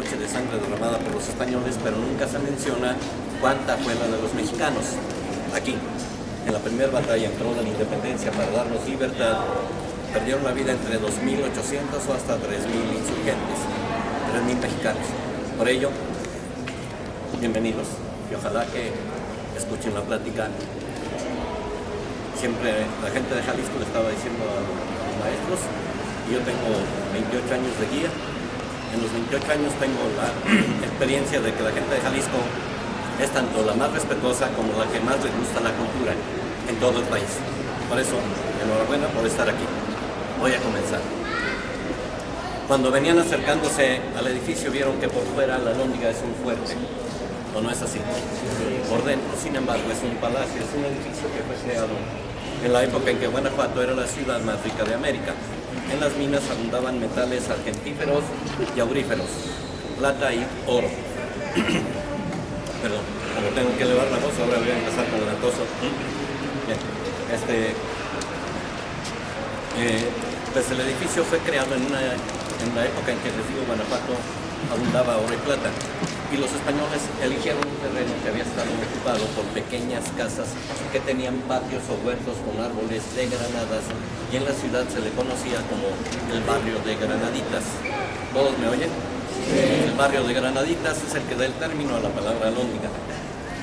derroche de sangre derramada por los españoles, pero nunca se menciona cuánta fue la de los mexicanos. Aquí, en la primera batalla en pro de la independencia para darnos libertad, perdieron la vida entre 2.800 o hasta 3.000 insurgentes, 3.000 mexicanos. Por ello, bienvenidos y ojalá que escuchen la plática. Siempre la gente de Jalisco le estaba diciendo a los maestros, y yo tengo 28 años de guía. En los 28 años tengo la experiencia de que la gente de Jalisco es tanto la más respetuosa como la que más le gusta la cultura en todo el país. Por eso, enhorabuena por estar aquí. Voy a comenzar. Cuando venían acercándose al edificio vieron que por fuera la Alhóndiga es un fuerte, ¿o no es así? Por dentro, sin embargo, es un palacio, es un edificio que fue creado en la época en que Guanajuato era la ciudad más rica de América. En las minas abundaban metales argentíferos y auríferos, plata y oro. Perdón, como tengo que elevar la voz, ahora voy a empezar con el atoso. Bien, pues el edificio fue creado en la época en que, les digo, Guanajuato abundaba oro y plata, y los españoles eligieron un terreno que había estado ocupado por pequeñas casas que tenían patios o huertos con árboles de granadas, y en la ciudad se le conocía como el barrio de Granaditas. ¿Todos me oyen? El barrio de Granaditas es el que da el término a la palabra alhóndiga.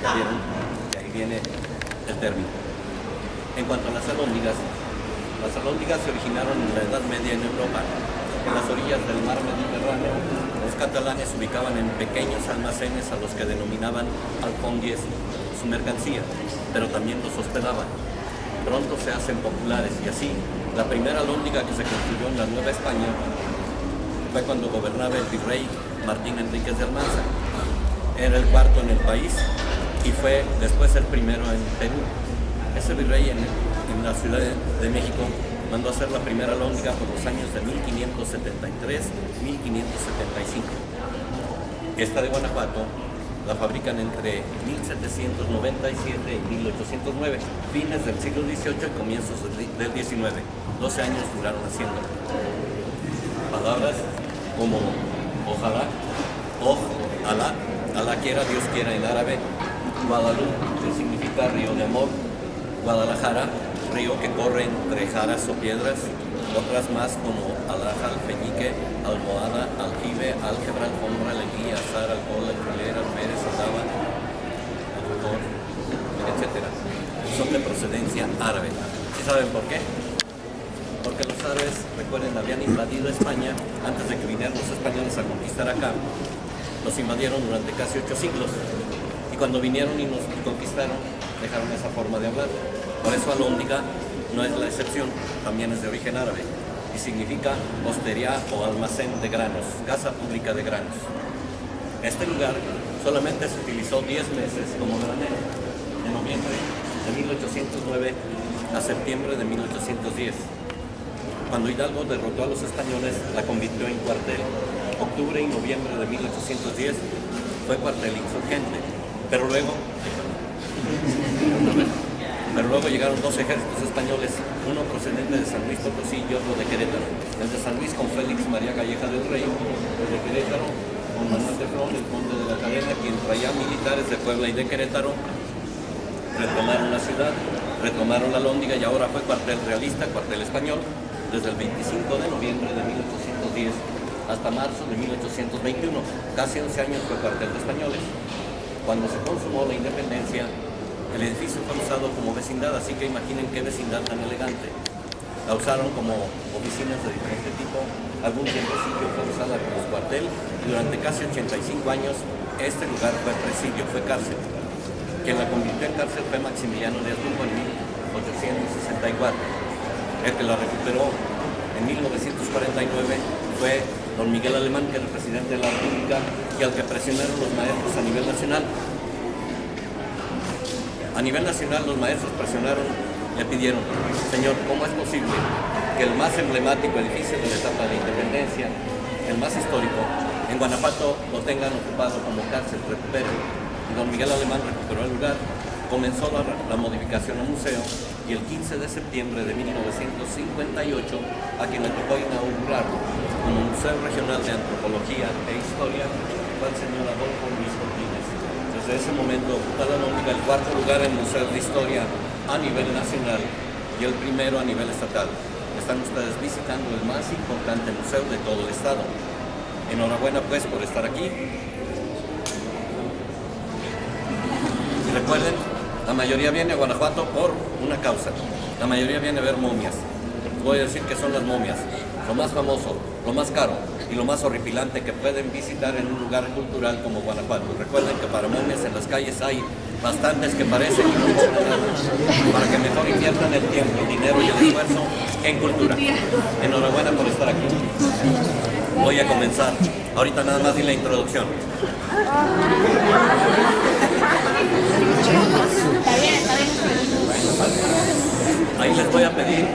¿Ya vieron? Y ahí viene el término. En cuanto a las alhóndigas se originaron en la Edad Media en Europa. En las orillas del mar Mediterráneo, los catalanes ubicaban en pequeños almacenes a los que denominaban alfondies su mercancía, pero también los hospedaban. Pronto se hacen populares y así, la primera alhóndiga que se construyó en la Nueva España fue cuando gobernaba el virrey Martín Enríquez de Almanza. Era el cuarto en el país y fue después el primero en Perú. Ese virrey en la Ciudad de México mandó a hacer la primera alhóndiga por los años de 1573-1575. Esta de Guanajuato la fabrican entre 1797 y 1809, fines del siglo XVIII y comienzos del XIX. 12 años duraron haciendo. Palabras como ojalá, Alá, Alá quiera, Dios quiera en árabe, Guadalupe, que significa río de amor, Guadalajara, río que corre entre jaras o piedras, otras más como alhaja, alfeñique, almohada, aljibe, álgebra, alfombra, leguía, azar, alcohol, alfiler, alférez, aldaba, alfajor, etc. Son de procedencia árabe. ¿Sí saben por qué? Porque los árabes, recuerden, habían invadido España antes de que vinieran los españoles a conquistar acá. Nos invadieron durante casi 8 siglos. Y cuando vinieron y nos conquistaron, dejaron esa forma de hablar. Por eso alhóndiga no es la excepción, también es de origen árabe y significa hostería o almacén de granos, casa pública de granos. Este lugar solamente se utilizó 10 meses como granero, de noviembre de 1809 a septiembre de 1810. Cuando Hidalgo derrotó a los españoles, la convirtió en cuartel. Octubre y noviembre de 1810 fue cuartel insurgente, pero luego llegaron 2 ejércitos españoles, uno procedente de San Luis Potosí y otro de Querétaro. El de San Luis con Félix María Calleja del Rey, el de Querétaro con Manuel de Flon, el conde de la Cadena, quien traía militares de Puebla y de Querétaro. Retomaron la ciudad, retomaron la alhóndiga y ahora fue cuartel realista, cuartel español, desde el 25 de noviembre de 1810 hasta marzo de 1821. Casi 11 años fue cuartel de españoles. Cuando se consumó la independencia, el edificio fue usado como vecindad, así que imaginen qué vecindad tan elegante. La usaron como oficinas de diferente tipo, algún tiempo sitio fue usada como cuartel, y durante casi 85 años este lugar fue presidio, fue cárcel. Quien la convirtió en cárcel fue Maximiliano de Habsburgo en 1864. El que la recuperó en 1949 fue don Miguel Alemán, que era el presidente de la República, y al que presionaron los maestros a nivel nacional. A nivel nacional los maestros presionaron, le pidieron, señor, ¿cómo es posible que el más emblemático edificio de la etapa de independencia, el más histórico, en Guanajuato lo tengan ocupado como cárcel? Recuperen. Y don Miguel Alemán recuperó el lugar, comenzó la modificación a museo, y el 15 de septiembre de 1958, a quien le tocó inaugurar como Museo Regional de Antropología e Historia, está el señor Adolfo Luis Cortines. Desde ese momento ocupa la nómina el cuarto lugar en Museos de Historia a nivel nacional y el primero a nivel estatal. Están ustedes visitando el más importante museo de todo el estado. Enhorabuena pues por estar aquí. Y recuerden, la mayoría viene a Guanajuato por una causa. La mayoría viene a ver momias. Voy a decir que son las momias, lo más famoso, lo más caro y lo más horripilante que pueden visitar en un lugar cultural como Guanajuato. Recuerden que para momias en las calles hay bastantes que parecen y muchos para que mejor inviertan el tiempo, el dinero y el esfuerzo en cultura. Enhorabuena por estar aquí. Voy a comenzar. Ahorita nada más di la introducción. Ahí les voy a pedir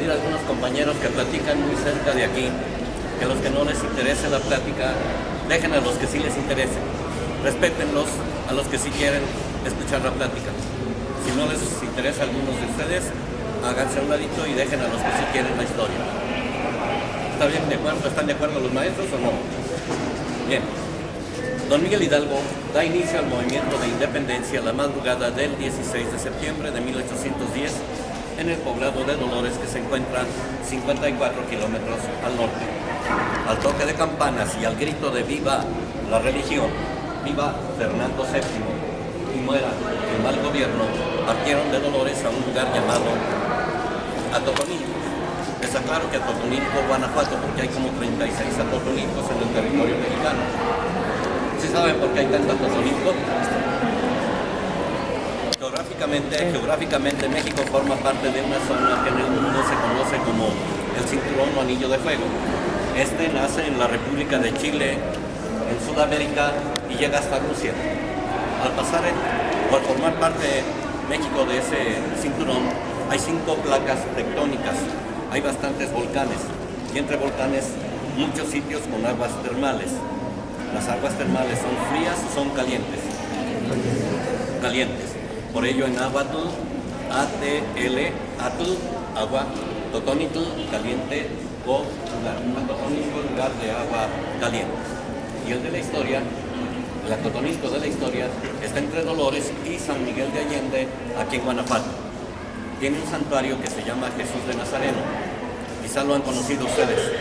a algunos compañeros que platican muy cerca de aquí, que los que no les interese la plática, dejen a los que sí les interese. Respétenlos a los que sí quieren escuchar la plática. Si no les interesa a algunos de ustedes, háganse a un ladito y dejen a los que sí quieren la historia. ¿Está bien de acuerdo? ¿Están de acuerdo los maestros o no? Bien. Don Miguel Hidalgo da inicio al movimiento de independencia la madrugada del 16 de septiembre de 1810 en el poblado de Dolores, que se encuentra 54 kilómetros al norte. Al toque de campanas y al grito de ¡viva la religión! ¡Viva Fernando VII! Y muera el mal gobierno, partieron de Dolores a un lugar llamado Atotonilco. Les aclaro que Atotonilco, Guanajuato, porque hay como 36 Atotonilcos en el territorio mexicano. ¿Sí saben por qué hay tanto Atotonilco? Geográficamente México forma parte de una zona que en el mundo se conoce como el Cinturón o Anillo de Fuego. Este nace en la República de Chile, en Sudamérica, y llega hasta Rusia. Al formar parte México de ese cinturón, hay 5 placas tectónicas, hay bastantes volcanes, y entre volcanes muchos sitios con aguas termales. Las aguas termales son frías, son calientes. Por ello en náhuatl, ATL, atl, agua, totonitl, caliente, o lugar. Atotonilco, lugar de agua caliente. Y el de la historia, el Atotonilco de la historia, está entre Dolores y San Miguel de Allende, aquí en Guanajuato. Tiene un santuario que se llama Jesús de Nazareno. Quizá lo han conocido ustedes.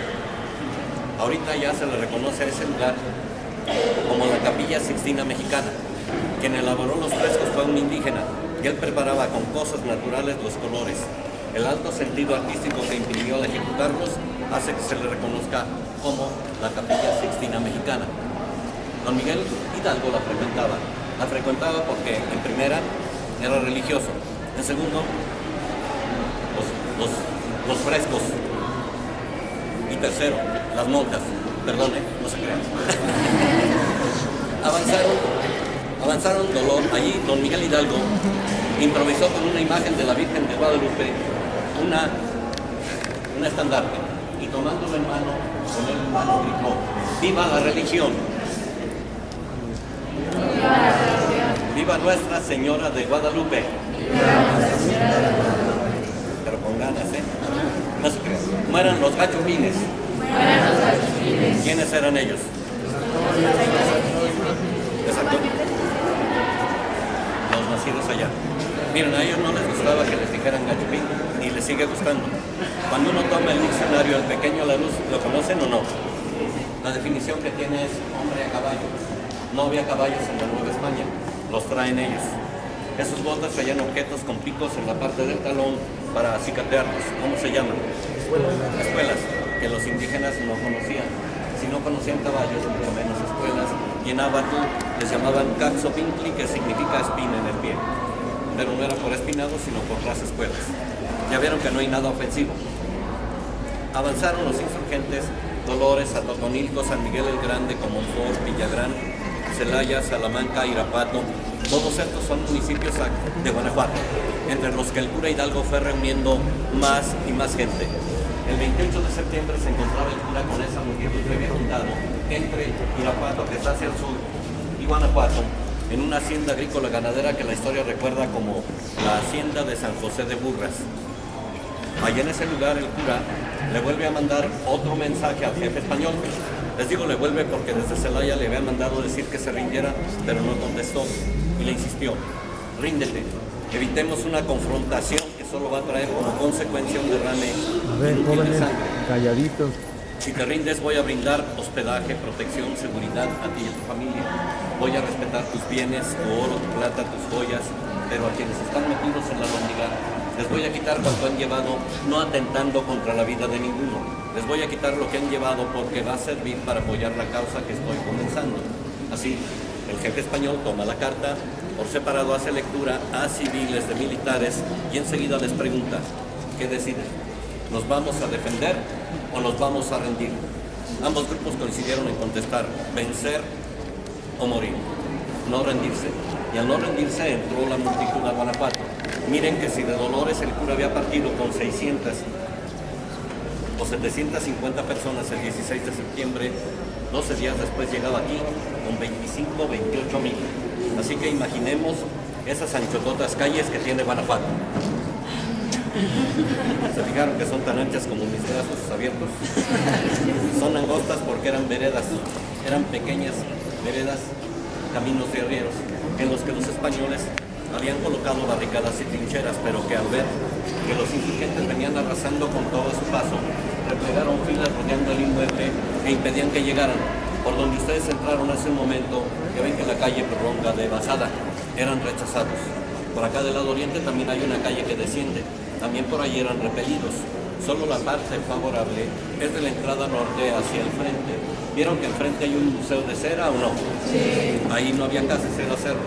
Ahorita ya se le reconoce a ese lugar como la Capilla Sixtina Mexicana. Quien elaboró los frescos fue un indígena, y él preparaba con cosas naturales los colores. El alto sentido artístico que imprimió al ejecutarlos hace que se le reconozca como la Capilla Sixtina Mexicana. Don Miguel Hidalgo la frecuentaba porque, en primera, era religioso. En segundo, los frescos. Y tercero, las notas. Perdone, no se crean. Avanzaron dolor. Allí don Miguel Hidalgo improvisó con una imagen de la Virgen de Guadalupe una estandarte, y tomándolo en mano, con él en mano gritó: ¡viva la religión! ¡Viva Nuestra Señora de Guadalupe! Pero con ganas, no se crean. Mueran los gachupines. ¿Quiénes eran ellos? Exacto. Los nacidos allá. Miren, a ellos no les gustaba que les dijeran gachupín, ni les sigue gustando. Cuando uno toma el diccionario, el pequeño Larousse, ¿lo conocen o no? La definición que tiene es hombre a caballo. No había caballos en la Nueva España, los traen ellos. Esos botas traían objetos con picos en la parte del talón para acicatearlos. ¿Cómo se llaman? Espuelas, que los indígenas no conocían. Si no conocían caballos, mucho menos espuelas. Y en náhuatl les llamaban caxopintli, que significa espina en el pie. Pero no era por espinado, sino por las espuelas. Ya vieron que no hay nada ofensivo. Avanzaron los insurgentes: Dolores, Atotonilco, San Miguel el Grande, Comonfort, Villagrán, Celaya, Salamanca, Irapuato. Todos estos son municipios de Guanajuato, entre los que el cura Hidalgo fue reuniendo más y más gente. El 28 de septiembre se encontraba el cura con esa multitud que había juntado entre Irapuato, que está hacia el sur, y Guanajuato, en una hacienda agrícola ganadera que la historia recuerda como la hacienda de San José de Burras. Allá en ese lugar el cura le vuelve a mandar otro mensaje al jefe español, Les digo, le vuelve porque desde Celaya le había mandado decir que se rindiera, pero no contestó y le insistió, ríndete, evitemos una confrontación que solo va a traer como consecuencia un derrame inútil de sangre. Calladitos. Si te rindes, voy a brindar hospedaje, protección, seguridad a ti y a tu familia. Voy a respetar tus bienes, tu oro, tu plata, tus joyas, pero a quienes están metidos en la lóndiga les voy a quitar cuanto han llevado, no atentando contra la vida de ninguno. Les voy a quitar lo que han llevado porque va a servir para apoyar la causa que estoy comenzando. Así, el jefe español toma la carta, por separado hace lectura a civiles de militares y enseguida les pregunta, ¿qué deciden? ¿Nos vamos a defender o nos vamos a rendir? Ambos grupos coincidieron en contestar, vencer o morir, no rendirse. Y al no rendirse entró la multitud a Guanajuato. Miren que si de Dolores el cura había partido con 600 o 750 personas el 16 de septiembre, 12 días después llegaba aquí con 25, 28 mil. Así que imaginemos esas anchototas calles que tiene Guanajuato. ¿Se fijaron que son tan anchas como mis brazos abiertos? Son angostas porque eran veredas, eran pequeñas veredas, caminos de arrieros, en los que los españoles habían colocado barricadas y trincheras, pero que al ver que los insurgentes venían arrasando con todo su paso, replegaron filas rodeando el inmueble e impedían que llegaran. Por donde ustedes entraron hace un momento, que ven que la calle prolonga de bajada, eran rechazados. Por acá del lado oriente también hay una calle que desciende, también por ahí eran repelidos. Solo la parte favorable es de la entrada norte hacia el frente. ¿Vieron que al frente hay un museo de cera o no? Sí. Ahí no había casi cera cerro,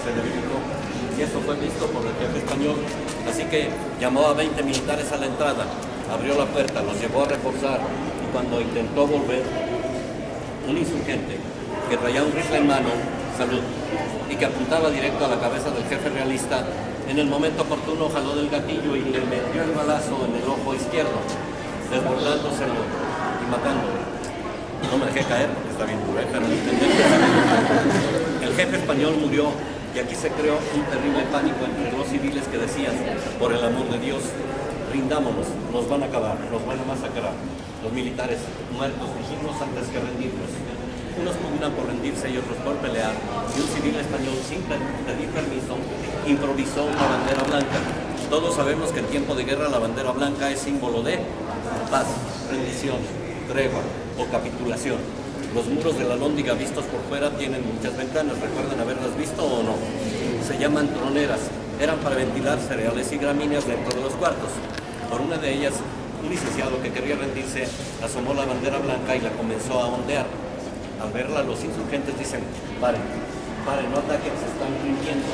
se debilitó. Y eso fue visto por el jefe español. Así que llamó a 20 militares a la entrada, abrió la puerta, los llevó a reforzar y cuando intentó volver, un insurgente que traía un rifle en mano, salud, y que apuntaba directo a la cabeza del jefe realista, en el momento oportuno jaló del gatillo y le metió el balazo en el ojo izquierdo, desbordándoselo y matándolo. No me dejé caer, porque está bien duro, pero el jefe español murió y aquí se creó un terrible pánico entre los civiles que decían, por el amor de Dios, rindámonos, nos van a acabar, nos van a masacrar. Los militares muertos dijimos antes que rendirnos. Unos pugnan por rendirse y otros por pelear, y un civil español sin pedir permiso improvisó una bandera blanca. Todos sabemos que en tiempo de guerra la bandera blanca es símbolo de paz, rendición, tregua o capitulación. Los muros de la lóndiga vistos por fuera tienen muchas ventanas, ¿recuerdan haberlas visto o no? Se llaman troneras, eran para ventilar cereales y gramíneas dentro de los cuartos. Por una de ellas, un licenciado que quería rendirse asomó la bandera blanca y la comenzó a ondear. Al verla, los insurgentes dicen, paren, no ataquen, se están rindiendo.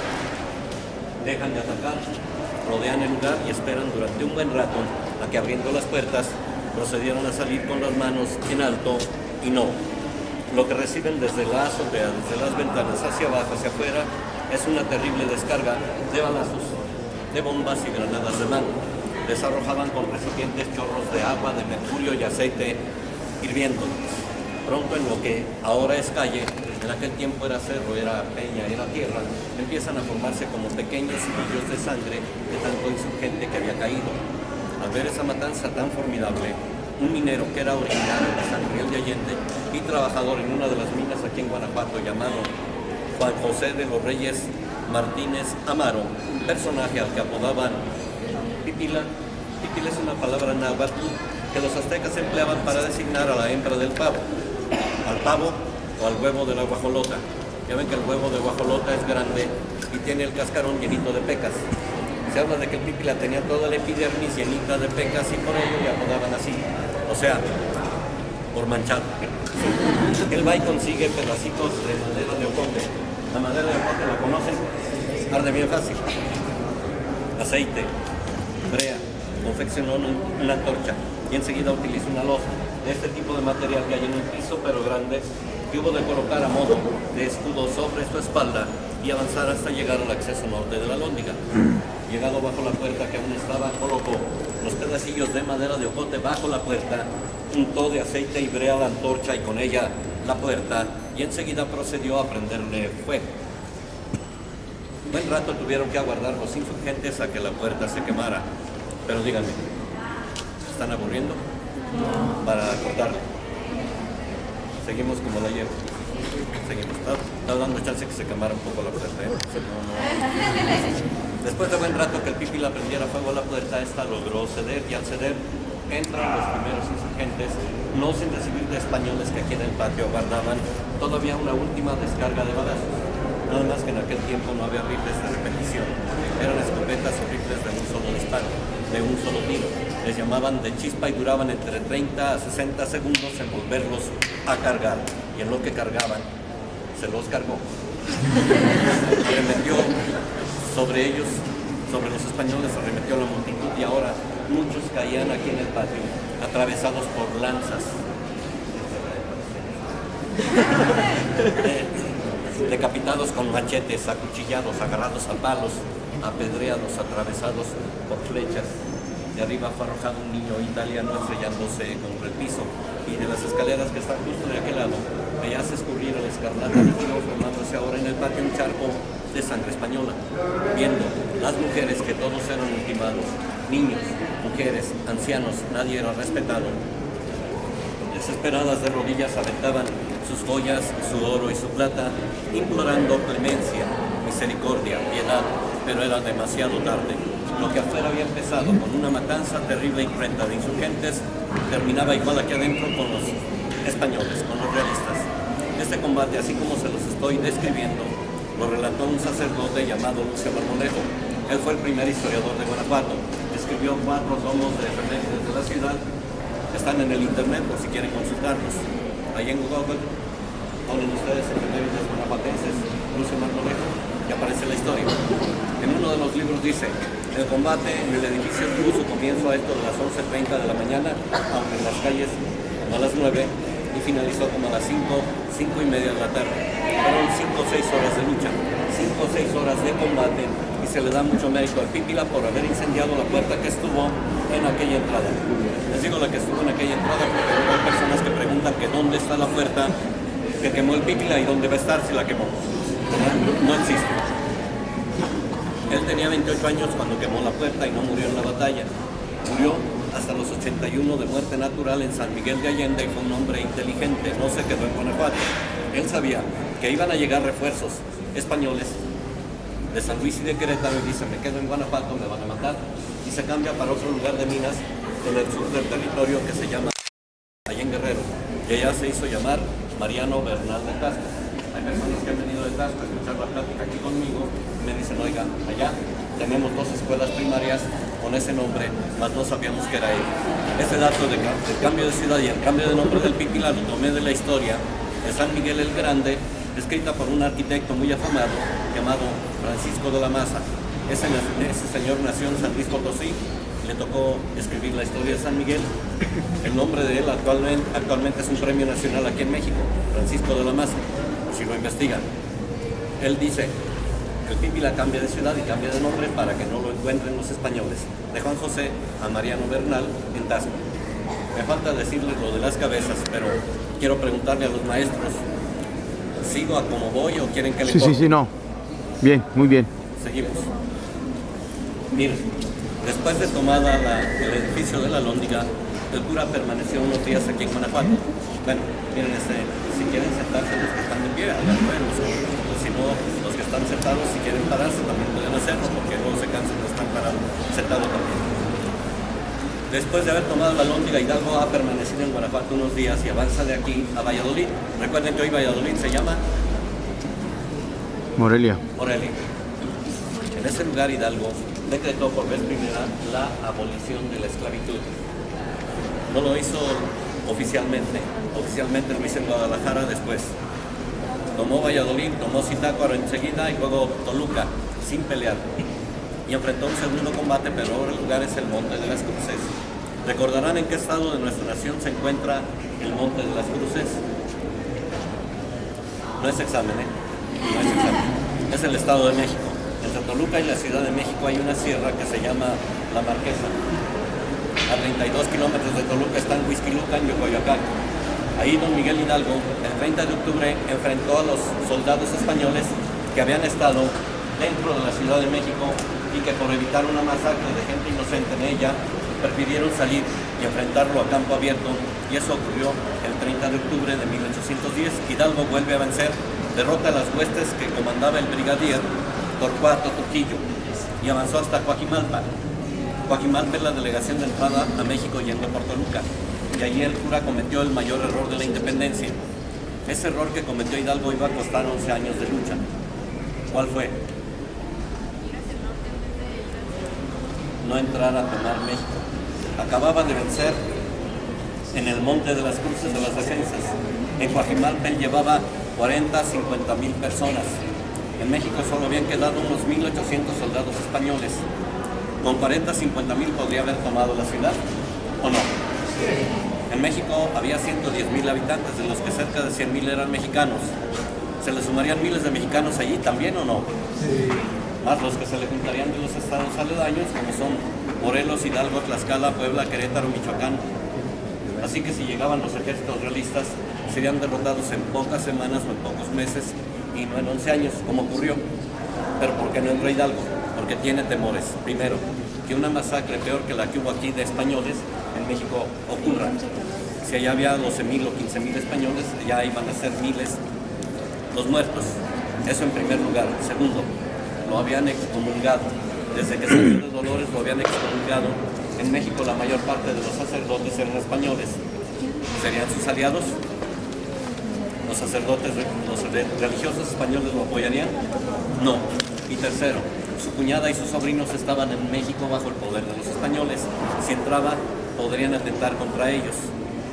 Dejan de atacar, rodean el lugar y esperan durante un buen rato a que abriendo las puertas procedieron a salir con las manos en alto y no. Lo que reciben desde la azotea, desde las ventanas hacia abajo, hacia afuera, es una terrible descarga de balazos, de bombas y granadas de mano. Les arrojaban con recipientes chorros de agua, de mercurio y aceite hirviendo. Pronto en lo que ahora es calle, en aquel tiempo era cerro, era peña, era tierra, empiezan a formarse como pequeños ríos de sangre de tanto insurgente que había caído. Al ver esa matanza tan formidable, un minero que era originario de San Miguel de Allende y trabajador en una de las minas aquí en Guanajuato, llamado Juan José de los Reyes Martínez Amaro, un personaje al que apodaban Pipila. Pipila es una palabra náhuatl que los aztecas empleaban para designar a la hembra del pavo, al pavo o al huevo de la guajolota. Ya ven que el huevo de guajolota es grande y tiene el cascarón llenito de pecas. Se habla de que el pípila tenía toda la epidermis llenita de pecas y por ello le apodaban así. O sea, por manchado. Él va y consigue pedacitos de madera de ocote. La madera de ocote, ¿la conocen? Arde bien fácil. Aceite, brea, confeccionó una antorcha y enseguida utilizó una losa de este tipo de material que hay en un piso pero grande, que hubo de colocar a modo de escudo sobre su espalda y avanzar hasta llegar al acceso norte de la lóndiga. Llegado bajo la puerta que aún estaba, colocó los pedacillos de madera de ocote bajo la puerta, untó de aceite y brea la antorcha y con ella la puerta, y enseguida procedió a prenderle fuego. Buen rato tuvieron que aguardar los insurgentes a que la puerta se quemara. Pero díganme, ¿están aburriendo? Para cortarle. Seguimos como la llevo. Seguimos. Está dando chance que se quemara un poco la puerta, ¿eh? Después de buen rato que el Pípila prendiera fuego a la puerta, esta logró ceder, y al ceder entran los primeros insurgentes, no sin recibir de españoles que aquí en el patio guardaban todavía una última descarga de balazos. Nada más que en aquel tiempo no había rifles de repetición, eran escopetas o rifles de un solo disparo, de un solo tiro. Les llamaban de chispa y duraban entre 30 a 60 segundos en volverlos a cargar. Y en lo que cargaban, se los cargó. Y arremetió sobre ellos, sobre los españoles, arremetió la multitud y ahora muchos caían aquí en el patio, atravesados por lanzas. Decapitados con machetes, acuchillados, agarrados a palos, apedreados, atravesados por flechas. De arriba fue arrojado un niño italiano estrellándose contra el piso, y de las escaleras que están justo de aquel lado veíase escurrir el escarlata líquido, formándose ahora en el patio un charco de sangre española. Viendo las mujeres que todos eran ultimados, niños, mujeres, ancianos, nadie era respetado. Desesperadas de rodillas aventaban sus joyas, su oro y su plata, implorando clemencia, misericordia, piedad, pero era demasiado tarde. Lo que afuera había empezado con una matanza terrible y cruenta de insurgentes, terminaba igual aquí adentro con los españoles, con los realistas. Este combate, así como se los estoy describiendo, lo relató un sacerdote llamado Lucio Marmolejo. Él fue el primer historiador de Guanajuato. Escribió 4 tomos de efemérides de la ciudad. Están en el internet por si quieren consultarlos. Ahí en Google ponen ustedes efemérides guanajuatenses, Lucio Marmolejo, y aparece la historia. En uno de los libros dice: el combate en el edificio tuvo su comienzo a esto de las 11:30 de la mañana, aunque en las calles como a las 9, y finalizó como a las 5:30 de la tarde. Fueron 5 o 6 horas de lucha, 5 o 6 horas de combate, y se le da mucho mérito al Pípila por haber incendiado la puerta que estuvo en aquella entrada. Les digo la que estuvo en aquella entrada porque hay personas que preguntan que dónde está la puerta que quemó el Pípila y dónde va a estar si la quemó. No existe. Él tenía 28 años cuando quemó la puerta y no murió en la batalla. Murió hasta los 81 de muerte natural en San Miguel de Allende, y fue un hombre inteligente, no se quedó en Guanajuato. Él sabía que iban a llegar refuerzos españoles de San Luis y de Querétaro, y dice: me quedo en Guanajuato, me van a matar, y se cambia para otro lugar de minas en el sur del territorio que se llama allá en Guerrero, y allá se hizo llamar Mariano Bernal de Tasco. Hay personas que han venido de Tasco a escuchar la plática aquí conmigo y me dicen: oiga, allá tenemos 2 escuelas primarias con ese nombre, mas no sabíamos que era él. Ese dato del cambio de ciudad y el cambio de nombre del Pípila lo tomé de la historia de San Miguel el Grande, escrita por un arquitecto muy afamado llamado Francisco de la Maza. Ese señor nació en San Luis Potosí, le tocó escribir la historia de San Miguel. El nombre de él actualmente es un premio nacional aquí en México, Francisco de la Maza, si lo investigan. Él dice que el Pípila cambia de ciudad y cambia de nombre para que no lo encuentren los españoles. De Juan José a Mariano Bernal en Tasco. Me falta decirles lo de las cabezas, pero quiero preguntarle a los maestros: ¿sigo a como voy o quieren que le corte? Sí, no. Bien, muy bien. Seguimos. Miren, después de tomada el edificio de la Alhóndiga, el cura permaneció unos días aquí en Guanajuato. Bueno, miren, si quieren sentarse los que están de pie, háganlo, o si no, los que están sentados, si quieren pararse, también pueden hacerlo, porque no se cansan de estar sentados también. Después de haber tomado la Alhóndiga, Hidalgo ha permanecido en Guanajuato unos días y avanza de aquí a Valladolid. Recuerden que hoy Valladolid se llama Morelia. En ese lugar Hidalgo decretó por vez primera la abolición de la esclavitud. No lo hizo oficialmente lo hizo en Guadalajara después. Tomó Valladolid, tomó Zitácuaro enseguida y luego Toluca, sin pelear. Y enfrentó un segundo combate, pero ahora el lugar es el Monte de las Cruces. Recordarán en qué estado de nuestra nación se encuentra el Monte de las Cruces. No es examen, no es examen. Es el Estado de México. Entre Toluca y la Ciudad de México hay una sierra que se llama La Marquesa. A 32 kilómetros de Toluca está en Huixquilucan, Yocoyoacán. Ahí don Miguel Hidalgo, el 30 de octubre, enfrentó a los soldados españoles que habían estado dentro de la Ciudad de México y que por evitar una masacre de gente inocente en ella, prefirieron salir y enfrentarlo a campo abierto, y eso ocurrió el 30 de octubre de 1810, Hidalgo vuelve a vencer, derrota a las huestes que comandaba el brigadier Torcuato Trujillo y avanzó hasta Coajimalpa. Coajimalpa es la delegación de entrada a México yendo por Toluca, y allí el cura cometió el mayor error de la independencia. Ese error que cometió Hidalgo iba a costar 11 años de lucha. ¿Cuál fue? No entrar a tomar México. Acababa de vencer en el Monte de las Cruces de las Defensas. En Coajimalpa él llevaba 40, 50 mil personas. En México solo habían quedado unos 1,800 soldados españoles. Con 40, 50 mil podría haber tomado la ciudad, ¿o no? En México había 110,000 habitantes, de los que cerca de 100,000 eran mexicanos. ¿Se le sumarían miles de mexicanos allí también o no? Sí. Más los que se le juntarían de los estados aledaños, como son Morelos, Hidalgo, Tlaxcala, Puebla, Querétaro, Michoacán. Así que si llegaban los ejércitos realistas, serían derrotados en pocas semanas o en pocos meses, y no en 11 años, como ocurrió. ¿Pero por qué no entró Hidalgo? Porque tiene temores. Primero, que una masacre peor que la que hubo aquí de españoles en México ocurra. Si allá había 12,000 o 15,000 españoles, ya iban a ser miles los muertos. Eso en primer lugar. Segundo, lo habían excomulgado. Desde que salió de Dolores lo habían excomulgado. En México la mayor parte de los sacerdotes eran españoles. ¿Serían sus aliados? ¿Los sacerdotes, los religiosos españoles lo apoyarían? No. Y tercero, su cuñada y sus sobrinos estaban en México bajo el poder de los españoles. Si entraba, podrían atentar contra ellos.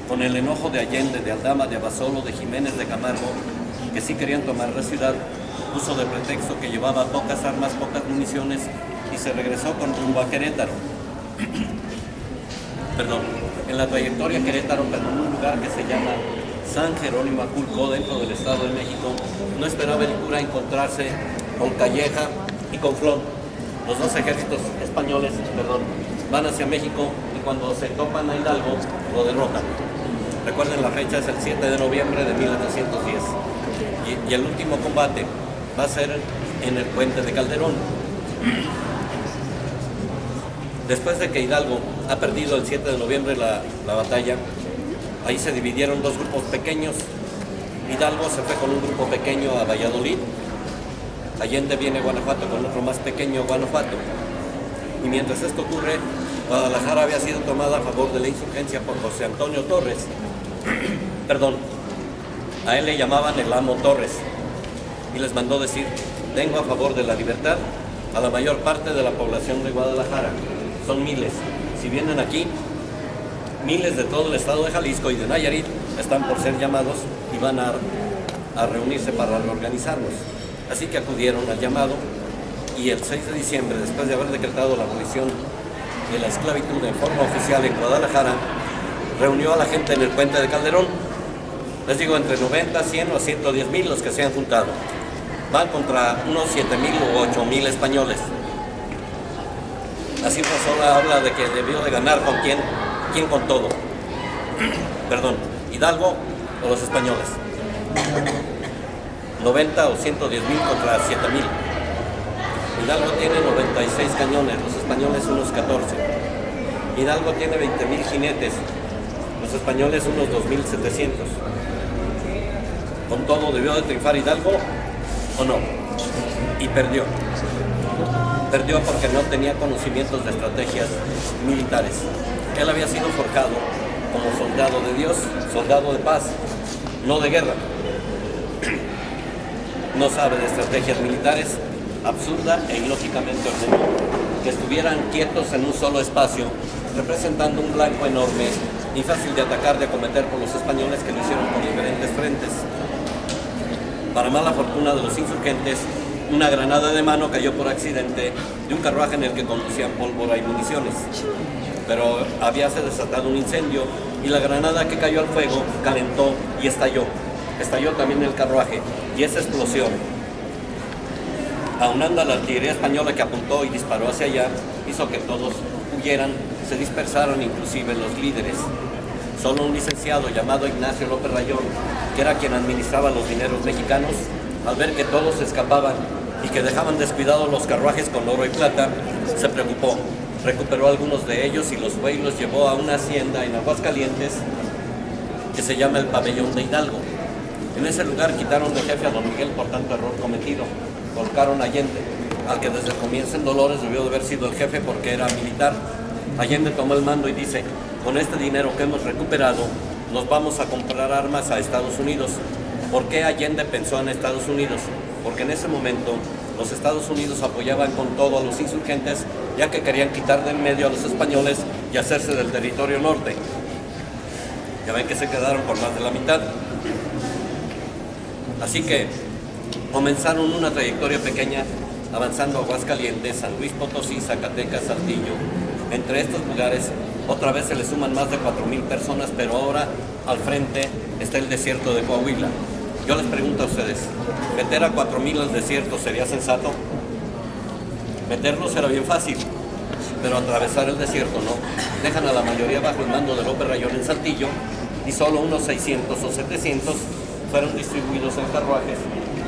Con el enojo de Allende, de Aldama, de Abasolo, de Jiménez, de Camargo, que sí querían tomar la ciudad, puso de pretexto que llevaba pocas armas, pocas municiones, y se regresó con rumbo a Querétaro. Perdón, en la trayectoria Querétaro, pero en un lugar que se llama San Jerónimo Aculco, dentro del Estado de México, no esperaba el cura encontrarse con Calleja y con Flón. Los dos ejércitos españoles, van hacia México, y cuando se topan a Hidalgo, lo derrotan. Recuerden, la fecha es el 7 de noviembre de 1810. Y el último combate va a ser en el puente de Calderón. Después de que Hidalgo ha perdido el 7 de noviembre la batalla, ahí se dividieron dos grupos pequeños. Hidalgo se fue con un grupo pequeño a Valladolid. Allende viene Guanajuato con otro más pequeño, Guanajuato. Y mientras esto ocurre, Guadalajara había sido tomada a favor de la insurgencia por José Antonio Torres. A él le llamaban el Amo Torres. Y les mandó decir: vengo a favor de la libertad a la mayor parte de la población de Guadalajara. Son miles. Si vienen aquí, miles de todo el estado de Jalisco y de Nayarit están por ser llamados y van a reunirse para reorganizarnos. Así que acudieron al llamado, y el 6 de diciembre, después de haber decretado la abolición de la esclavitud en forma oficial en Guadalajara, reunió a la gente en el puente de Calderón. Les digo, entre 90, 100 o 110,000 los que se han juntado. Van contra unos 7,000 o 8,000 españoles. La cifra sola habla de que debió de ganar con quién con todo. Hidalgo o los españoles. 90 o 110,000 contra 7,000. Hidalgo tiene 96 cañones, los españoles unos 14. Hidalgo tiene 20,000 jinetes, los españoles unos 2,700. Con todo, ¿debió de triunfar Hidalgo o no? Y perdió. Perdió porque no tenía conocimientos de estrategias militares. Él había sido forjado como soldado de Dios, soldado de paz, no de guerra. No sabe de estrategias militares, absurda e ilógicamente ordenó que estuvieran quietos en un solo espacio, representando un blanco enorme y fácil de atacar, de acometer por los españoles, que lo hicieron por diferentes frentes. Para mala fortuna de los insurgentes, una granada de mano cayó por accidente de un carruaje en el que conducían pólvora y municiones. Pero habíase desatado un incendio, y la granada que cayó al fuego calentó y estalló. Estalló también el carruaje, y esa explosión, aunando a la artillería española que apuntó y disparó hacia allá, hizo que todos huyeran, se dispersaron, inclusive los líderes. Solo un licenciado llamado Ignacio López Rayón, que era quien administraba los dineros mexicanos, al ver que todos se escapaban y que dejaban descuidados los carruajes con oro y plata, se preocupó. Recuperó algunos de ellos y los fue y los llevó a una hacienda en Aguascalientes que se llama el Pabellón de Hidalgo. En ese lugar quitaron de jefe a don Miguel por tanto error cometido. Colocaron a Allende, al que desde el comienzo en Dolores debió de haber sido el jefe porque era militar. Allende tomó el mando y dice: con este dinero que hemos recuperado, nos vamos a comprar armas a Estados Unidos. ¿Por qué Allende pensó en Estados Unidos? Porque en ese momento los Estados Unidos apoyaban con todo a los insurgentes, ya que querían quitar de en medio a los españoles y hacerse del territorio norte. Ya ven que se quedaron con más de la mitad. Así que comenzaron una trayectoria pequeña, avanzando a Aguascalientes, San Luis Potosí, Zacatecas, Saltillo. Entre estos lugares otra vez se le suman más de 4,000 personas, pero ahora al frente está el desierto de Coahuila. Yo les pregunto a ustedes, ¿meter a 4,000 al desierto sería sensato? Meterlos era bien fácil, pero atravesar el desierto no. Dejan a la mayoría bajo el mando de López Rayón en Saltillo y solo unos 600 o 700 fueron distribuidos en carruajes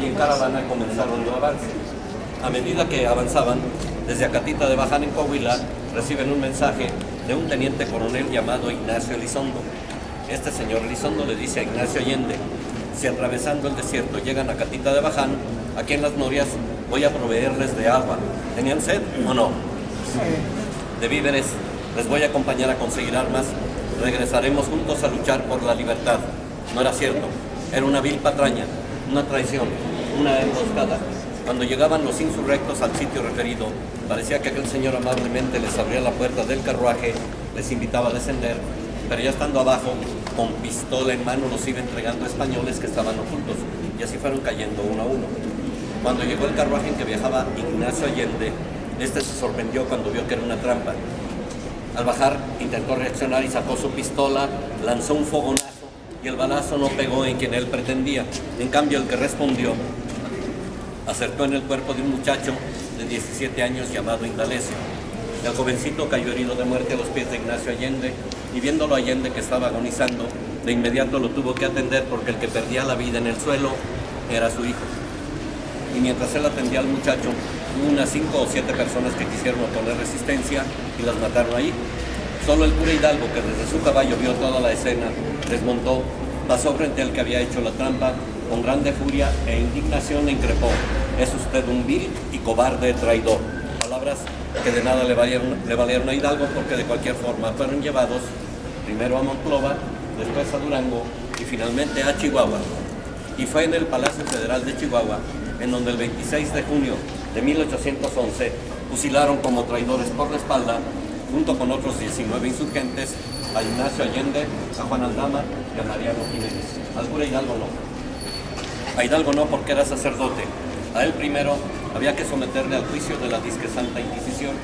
y en caravana comenzaron el avance. A medida que avanzaban, desde Acatita de Baján en Coahuila, reciben un mensaje de un teniente coronel llamado Ignacio Elizondo. Este señor Elizondo le dice a Ignacio Allende: si atravesando el desierto llegan a Acatita de Baján, aquí en las Norias voy a proveerles de agua. ¿Tenían sed o no? De víveres, les voy a acompañar a conseguir armas, regresaremos juntos a luchar por la libertad. No era cierto, era una vil patraña, una traición, una emboscada. Cuando llegaban los insurrectos al sitio referido, parecía que aquel señor amablemente les abría la puerta del carruaje, les invitaba a descender, pero ya estando abajo, con pistola en mano los iba entregando a españoles que estaban ocultos, y así fueron cayendo uno a uno. Cuando llegó el carruaje en que viajaba Ignacio Allende, este se sorprendió cuando vio que era una trampa. Al bajar, intentó reaccionar y sacó su pistola, lanzó un fogonazo, y el balazo no pegó en quien él pretendía. En cambio, el que respondió acertó en el cuerpo de un muchacho de 17 años llamado Indalecio. El jovencito cayó herido de muerte a los pies de Ignacio Allende, y viéndolo Allende que estaba agonizando, de inmediato lo tuvo que atender porque el que perdía la vida en el suelo era su hijo. Y mientras él atendía al muchacho, hubo unas 5 o 7 personas que quisieron oponer resistencia y las mataron ahí. Solo el cura Hidalgo, que desde su caballo vio toda la escena, desmontó, pasó frente al que había hecho la trampa, con grande furia e indignación le increpó: es usted un vil y cobarde traidor. Palabras que de nada le valieron a Hidalgo, porque de cualquier forma fueron llevados primero a Monclova, después a Durango y finalmente a Chihuahua. Y fue en el Palacio Federal de Chihuahua en donde el 26 de junio de 1811 fusilaron como traidores por la espalda, junto con otros 19 insurgentes, a Ignacio Allende, a Juan Aldama y a Mariano Jiménez. Al cura Hidalgo no. A Hidalgo no, porque era sacerdote. A él primero había que someterle al juicio de la disque Santa Inquisición.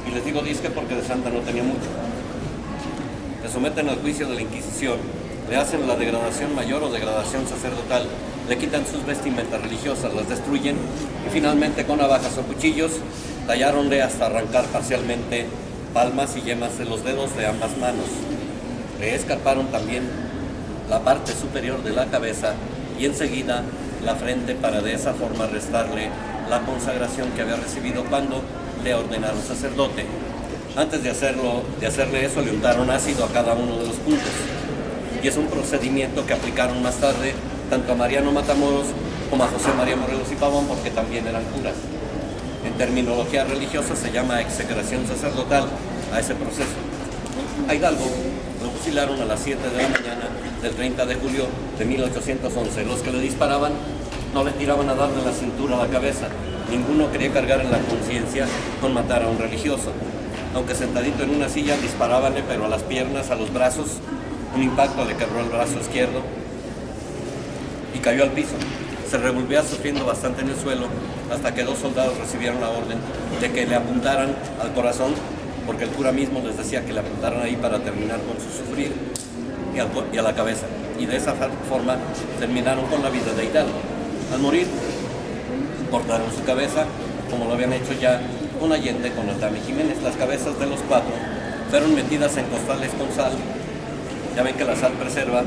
Y les digo disque porque de santa no tenía mucho. Le someten al juicio de la Inquisición, le hacen la degradación mayor o degradación sacerdotal, le quitan sus vestimentas religiosas, las destruyen y finalmente con navajas o cuchillos talláronle hasta arrancar parcialmente palmas y yemas de los dedos de ambas manos. Le escarparon también la parte superior de la cabeza y enseguida la frente para de esa forma restarle la consagración que había recibido cuando le ordenaron sacerdote. Antes de hacerle eso, le untaron ácido a cada uno de los puntos. Y es un procedimiento que aplicaron más tarde tanto a Mariano Matamoros como a José María Morelos y Pavón, porque también eran curas. En terminología religiosa se llama execración sacerdotal a ese proceso. A Hidalgo lo fusilaron a las 7 de la mañana del 30 de julio de 1811. Los que le disparaban no le tiraban a darle la cintura a la cabeza. Ninguno quería cargar en la conciencia con matar a un religioso. Aunque sentadito en una silla, disparábanle, pero a las piernas, a los brazos. Un impacto le quebró el brazo izquierdo y cayó al piso. Se revolvía sufriendo bastante en el suelo hasta que 2 soldados recibieron la orden de que le apuntaran al corazón, porque el cura mismo les decía que le apuntaran ahí para terminar con su sufrir, y a la cabeza. Y de esa forma terminaron con la vida de Hidalgo. Al morir, cortaron su cabeza, como lo habían hecho ya con Allende, con Aldama y Jiménez. Las cabezas de los 4 fueron metidas en costales con sal. Ya ven que la sal preserva.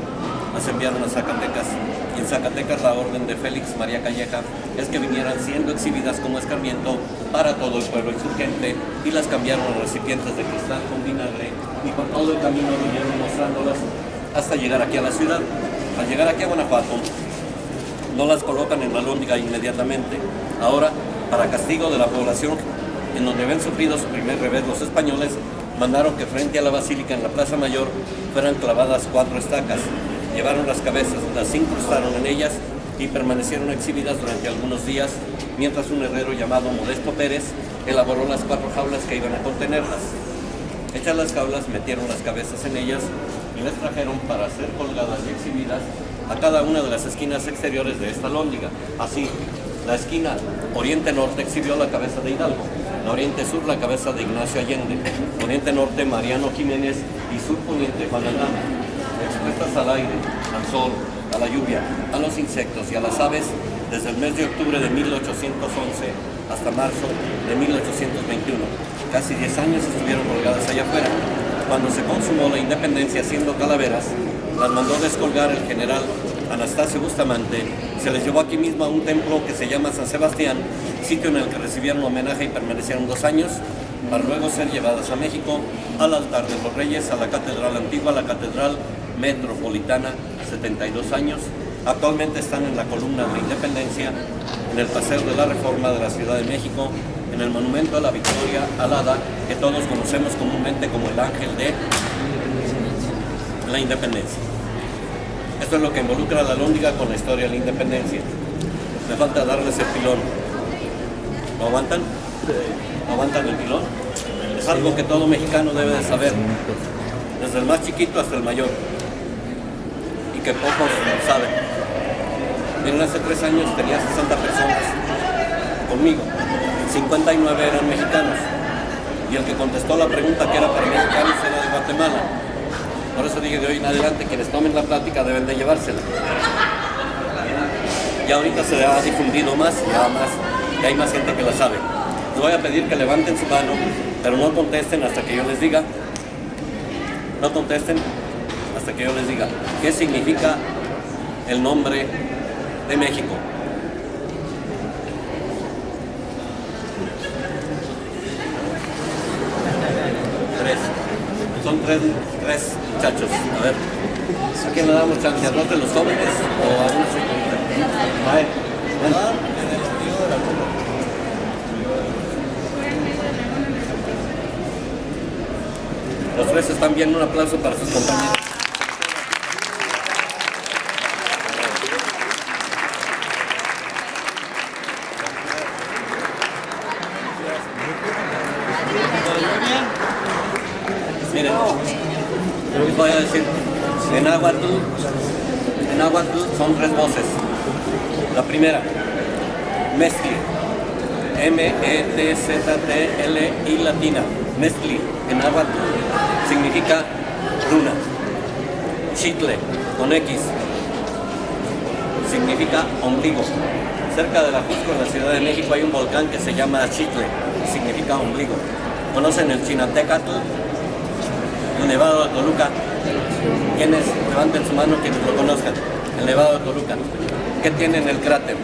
Las enviaron a Zacatecas, y en Zacatecas la orden de Félix María Calleja es que vinieran siendo exhibidas como escarmiento para todo el pueblo insurgente, y las cambiaron a recipientes de cristal con vinagre, y por todo el camino vinieron mostrándolas hasta llegar aquí a la ciudad. Al llegar aquí a Guanajuato, no las colocan en la alhóndiga inmediatamente. Ahora, para castigo de la población, en donde habían sufrido su primer revés los españoles, mandaron que frente a la basílica en la Plaza Mayor fueran clavadas 4 estacas. Llevaron las cabezas, las incrustaron en ellas y permanecieron exhibidas durante algunos días, mientras un herrero llamado Modesto Pérez elaboró las 4 jaulas que iban a contenerlas. Hechas las jaulas, metieron las cabezas en ellas y las trajeron para ser colgadas y exhibidas a cada una de las esquinas exteriores de esta alhóndiga. Así, la esquina oriente-norte exhibió la cabeza de Hidalgo, la oriente-sur la cabeza de Ignacio Allende, oriente-norte Mariano Jiménez y sur-poniente Juan Aldama. Expuestas al aire, al sol, a la lluvia, a los insectos y a las aves desde el mes de octubre de 1811 hasta marzo de 1821. Casi 10 años estuvieron colgadas allá afuera. Cuando se consumó la independencia haciendo calaveras, las mandó descolgar el general Anastasio Bustamante. Se les llevó aquí mismo a un templo que se llama San Sebastián, sitio en el que recibieron homenaje y permanecieron 2 años, para luego ser llevadas a México, al altar de los Reyes, a la Catedral Antigua, a la Catedral Metropolitana, 72 años. Actualmente están en la columna de la Independencia, en el Paseo de la Reforma de la Ciudad de México, en el Monumento a la Victoria Alada, que todos conocemos comúnmente como el Ángel de la Independencia. Esto es lo que involucra a la alhóndiga con la historia de la Independencia. Me falta darles el pilón. ¿Lo aguantan? ¿Lo aguantan el pilón? Es algo que todo mexicano debe de saber, desde el más chiquito hasta el mayor, y que pocos saben. Miren, hace 3 años tenía 60 personas conmigo, 59 eran mexicanos, y el que contestó la pregunta que era para mexicanos era de Guatemala. Por eso dije, de hoy en adelante, quienes tomen la plática deben de llevársela. Y ahorita se ha difundido más, y hay más gente que la sabe. Les voy a pedir que levanten su mano, pero no contesten hasta que yo les diga. No contesten hasta que yo les diga qué significa el nombre de México. Son tres muchachos. A ver, ¿a quién le damos chance? ¿A dos de los jóvenes o a una señorita? A ver, ven. Los 3 están bien, un aplauso para sus compañeros. Miren, les voy a decir, en náhuatl son 3 voces. La primera, Meztli, M-E-T-Z-T-L-I latina, Meztli, en náhuatl significa luna. Xitle, con X, significa ombligo. Cerca de la Jusco, en la Ciudad de México, hay un volcán que se llama Xitle, significa ombligo. ¿Conocen el Chinantecatl? El Nevado de Toluca. ¿Quiénes? Levanten su mano quienes lo conozcan. El Nevado de Toluca. ¿Qué tiene en el cráter?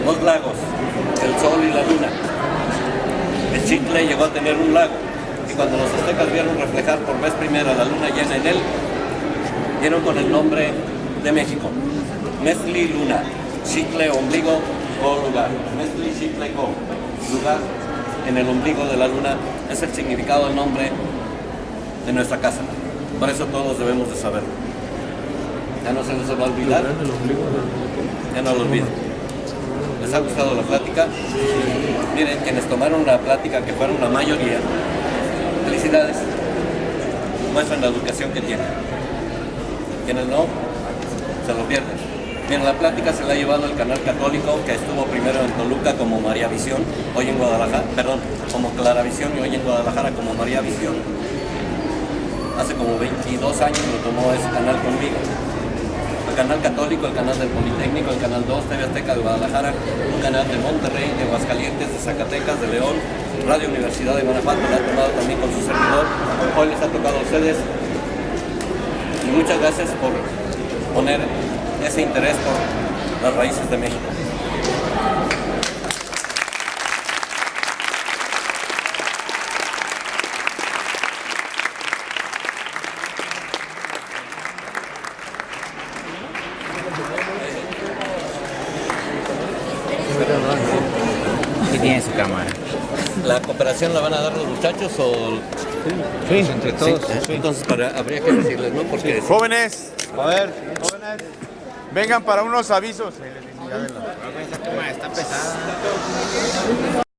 2 lagos, el Sol y la Luna. El Xitle llegó a tener un lago, y cuando los aztecas vieron reflejar por vez primera la luna llena en él, dieron con el nombre de México. Meztli, luna. Xitle, ombligo, go, lugar. Meztli, Xitle, go, lugar en el ombligo de la luna. Es el significado del nombre de nuestra casa. Por eso todos debemos de saberlo. Ya no se les va a olvidar. Ya no lo olviden. ¿Les ha gustado la plática? Miren, quienes tomaron la plática, que fueron la mayoría, felicidades. Muestran la educación que tienen. Quienes no, se lo pierden. Miren, la plática se la ha llevado el canal católico, que estuvo primero en Toluca como María Visión, hoy en Guadalajara, perdón, como Claravisión, y hoy en Guadalajara como María Visión. Hace como 22 años lo tomó ese canal conmigo. El canal católico, el canal del Politécnico, el canal 2, TV Azteca de Guadalajara, un canal de Monterrey, de Aguascalientes, de Zacatecas, de León, Radio Universidad de Guanajuato, la ha tomado también con su servidor. Hoy les ha tocado a ustedes. Y muchas gracias por poner ese interés por las raíces de México. Aquí tiene su cámara. ¿La cooperación la van a dar los muchachos o...? Sí, entre todos. Sí. Entonces habría que decirles, ¿no? Porque... Jóvenes, a ver, jóvenes, vengan para unos avisos. Esa cámara está pesada.